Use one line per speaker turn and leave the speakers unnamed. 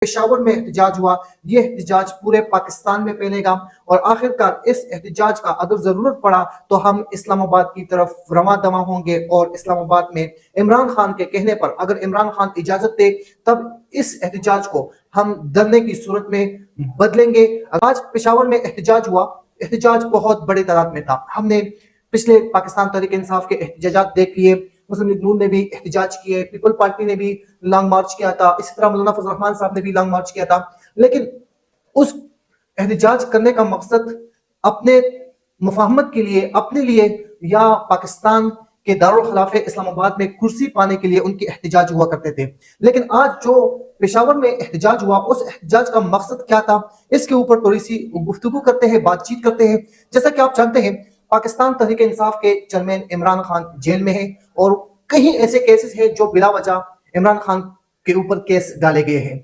پشاور میں احتجاج ہوا، یہ احتجاج پورے پاکستان میں پھیلے گا، اور آخر کار اس احتجاج کا اگر ضرورت پڑا تو ہم اسلام آباد کی طرف رواں دواں ہوں گے، اور اسلام آباد میں عمران خان کے کہنے پر اگر عمران خان اجازت دے تب اس احتجاج کو ہم دھرنے کی صورت میں بدلیں گے۔ آج پشاور میں احتجاج ہوا، احتجاج بہت بڑے تعداد میں تھا۔ ہم نے پچھلے پاکستان تحریک انصاف کے احتجاجات دیکھ لیے، مسلم لیگ نون نے بھی احتجاج کیے، پیپل پارٹی نے بھی لانگ مارچ کیا تھا، اسی طرح مولانا فضل الرحمان صاحب نے بھی لانگ مارچ کیا تھا، لیکن اس احتجاج کرنے کا مقصد اپنے مفاہمت کے لیے، اپنے لیے، یا پاکستان کے دارالخلافہ اسلام آباد میں کرسی پانے کے لیے ان کے احتجاج ہوا کرتے تھے۔ لیکن آج جو پشاور میں احتجاج ہوا، اس احتجاج کا مقصد کیا تھا، اس کے اوپر تھوڑی سی گفتگو کرتے ہیں، بات چیت کرتے ہیں۔ جیسا کہ آپ جانتے ہیں پاکستان تحریک انصاف کے چیئرمین عمران خان جیل میں ہیں، اور کہیں ایسے کیسز ہیں جو بلا وجہ عمران خان کے اوپر کیس ڈالے گئے ہیں۔